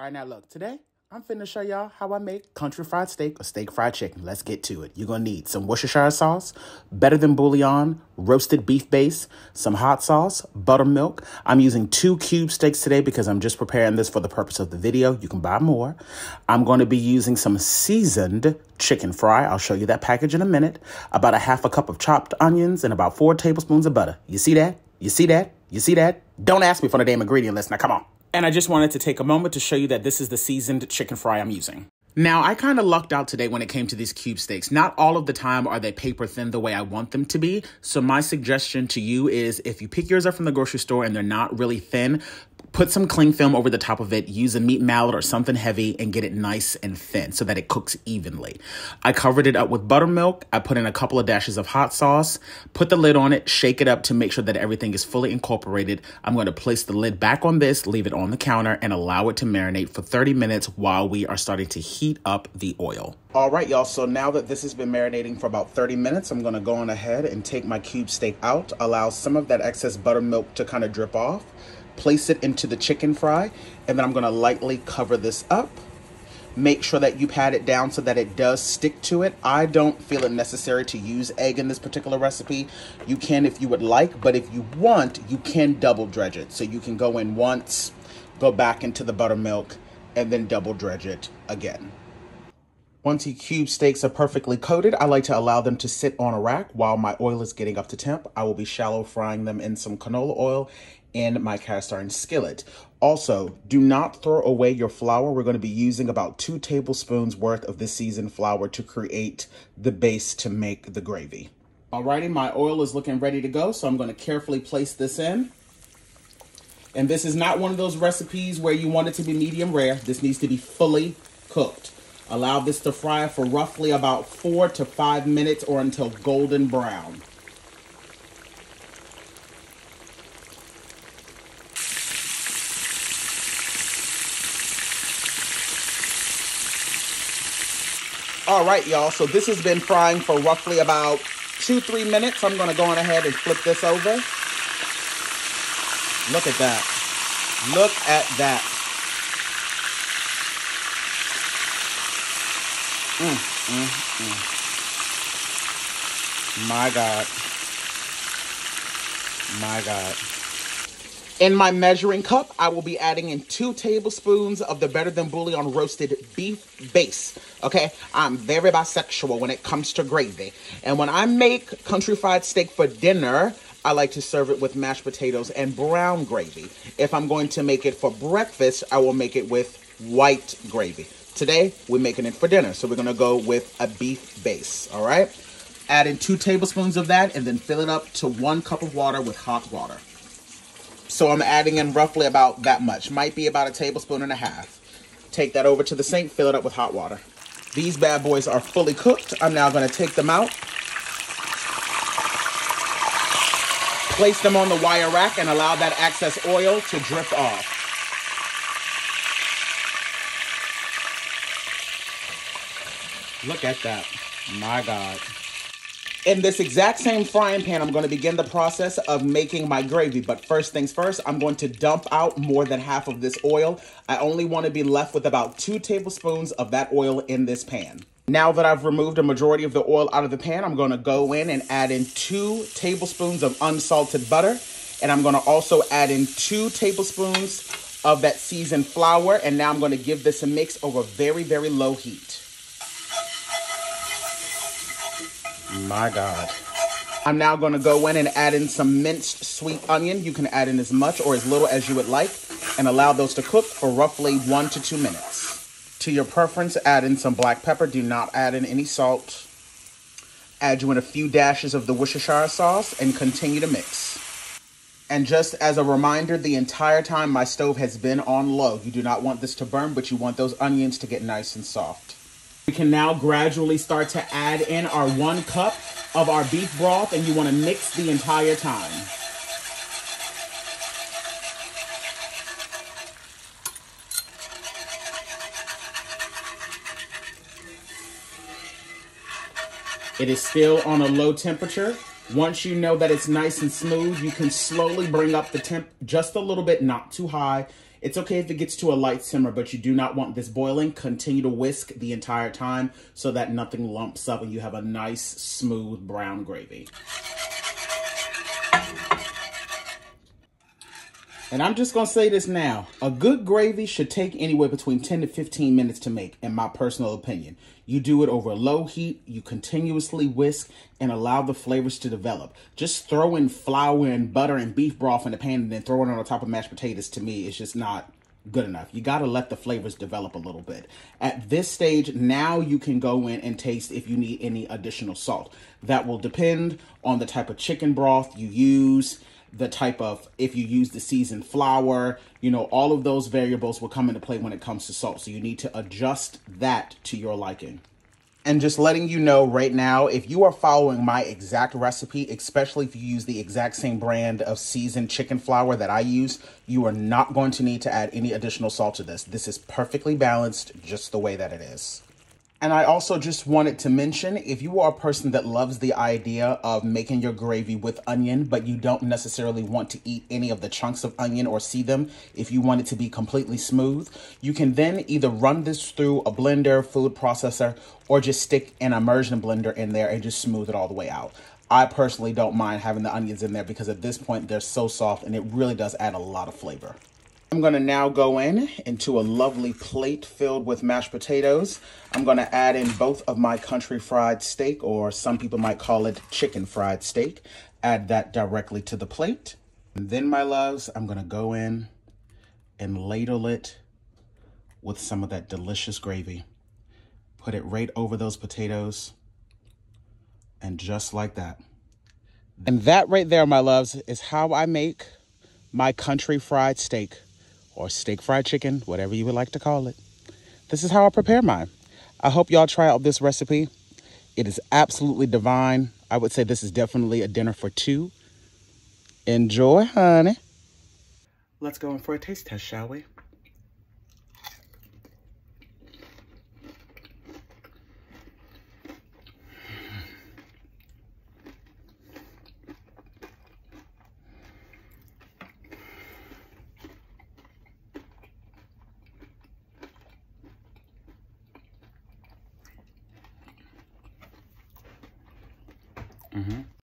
All right, now look, today I'm finna show y'all how I make country fried steak or steak fried chicken. Let's get to it. You're gonna need some Worcestershire sauce, better than bouillon, roasted beef base, some hot sauce, buttermilk. I'm using 2 cube steaks today because I'm just preparing this for the purpose of the video. You can buy more. I'm going to be using some seasoned chicken fry. I'll show you that package in a minute. About a half a cup of chopped onions and about 4 tablespoons of butter. You see that? You see that? You see that? Don't ask me for the damn ingredient list. Now, come on. And I just wanted to take a moment to show you that this is the seasoned chicken fry I'm using. Now, I kind of lucked out today when it came to these cube steaks. Not all of the time are they paper thin the way I want them to be. So my suggestion to you is if you pick yours up from the grocery store and they're not really thin, put some cling film over the top of it, use a meat mallet or something heavy and get it nice and thin so that it cooks evenly. I covered it up with buttermilk. I put in a couple of dashes of hot sauce, put the lid on it, shake it up to make sure that everything is fully incorporated. I'm going to place the lid back on this, leave it on the counter and allow it to marinate for 30 minutes while we are starting to heat up the oil. All right, y'all. So now that this has been marinating for about 30 minutes, I'm going to go on ahead and take my cube steak out, allow some of that excess buttermilk to kind of drip off. Place it into the chicken fry, and then I'm going to lightly cover this up. Make sure that you pat it down so that it does stick to it. I don't feel it necessary to use egg in this particular recipe. You can if you would like, but if you want, you can double dredge it. So you can go in once, go back into the buttermilk, and then double dredge it again. Once your cube steaks are perfectly coated, I like to allow them to sit on a rack while my oil is getting up to temp. I will be shallow frying them in some canola oil in my cast iron skillet. Also, do not throw away your flour. We're going to be using about 2 tablespoons worth of this seasoned flour to create the base to make the gravy. Alrighty, my oil is looking ready to go, so I'm going to carefully place this in. And this is not one of those recipes where you want it to be medium rare. This needs to be fully cooked. Allow this to fry for roughly about 4 to 5 minutes or until golden brown. All right, y'all, so this has been frying for roughly about 2-3 minutes. I'm gonna go on ahead and flip this over. Look at that. Look at that. My God. My God. In my measuring cup, I will be adding in 2 tablespoons of the better than bouillon roasted beef base. Okay, I'm very bisexual when it comes to gravy. And when I make country fried steak for dinner, I like to serve it with mashed potatoes and brown gravy. If I'm going to make it for breakfast, I will make it with white gravy. Today, we're making it for dinner, so we're gonna go with a beef base, all right? Add in 2 tablespoons of that and then fill it up to 1 cup of water with hot water. So I'm adding in roughly about that much. Might be about 1.5 tablespoons. Take that over to the sink, fill it up with hot water. These bad boys are fully cooked. I'm now gonna take them out. Place them on the wire rack and allow that excess oil to drip off. Look at that, my God. In this exact same frying pan, I'm going to begin the process of making my gravy. But first things first, I'm going to dump out more than half of this oil. I only want to be left with about 2 tablespoons of that oil in this pan. Now that I've removed a majority of the oil out of the pan, I'm going to go in and add in 2 tablespoons of unsalted butter. And I'm going to also add in 2 tablespoons of that seasoned flour. And now I'm going to give this a mix over very, very low heat. My God. I'm now going to go in and add in some minced sweet onion. You can add in as much or as little as you would like and allow those to cook for roughly 1 to 2 minutes. To your preference, add in some black pepper. Do not add in any salt. Add you in a few dashes of the Worcestershire sauce and continue to mix. And just as a reminder, the entire time my stove has been on low. You do not want this to burn, but you want those onions to get nice and soft. We can now gradually start to add in our 1 cup of our beef broth, and you want to mix the entire time. It is still on a low temperature. Once you know that it's nice and smooth, you can slowly bring up the temp just a little bit, not too high, It's okay if it gets to a light simmer, but you do not want this boiling. Continue to whisk the entire time so that nothing lumps up and you have a nice, smooth brown gravy. And I'm just going to say this now. A good gravy should take anywhere between 10 to 15 minutes to make, in my personal opinion. You do it over a low heat, you continuously whisk, and allow the flavors to develop. Just throwing flour and butter and beef broth in the pan and then throwing it on top of mashed potatoes, to me, is just not good enough. You got to let the flavors develop a little bit. At this stage, now you can go in and taste if you need any additional salt. That will depend on the type of chicken broth you use, the type of, if you use the seasoned flour, you know, all of those variables will come into play when it comes to salt. So you need to adjust that to your liking. And just letting you know right now, if you are following my exact recipe, especially if you use the exact same brand of seasoned chicken flour that I use, you are not going to need to add any additional salt to this. This is perfectly balanced just the way that it is. And I also just wanted to mention, if you are a person that loves the idea of making your gravy with onion, but you don't necessarily want to eat any of the chunks of onion or see them, if you want it to be completely smooth, you can then either run this through a blender, food processor, or just stick an immersion blender in there and just smooth it all the way out. I personally don't mind having the onions in there because at this point they're so soft and it really does add a lot of flavor. I'm going to now go into a lovely plate filled with mashed potatoes. I'm going to add in both of my country fried steak, or some people might call it chicken fried steak. Add that directly to the plate. And then, my loves, I'm going to go in and ladle it with some of that delicious gravy. Put it right over those potatoes. And just like that. And that right there, my loves, is how I make my country fried steak, or steak fried chicken, whatever you would like to call it. This is how I prepare mine. I hope y'all try out this recipe. It is absolutely divine. I would say this is definitely a dinner for two. Enjoy, honey. Let's go in for a taste test, shall we?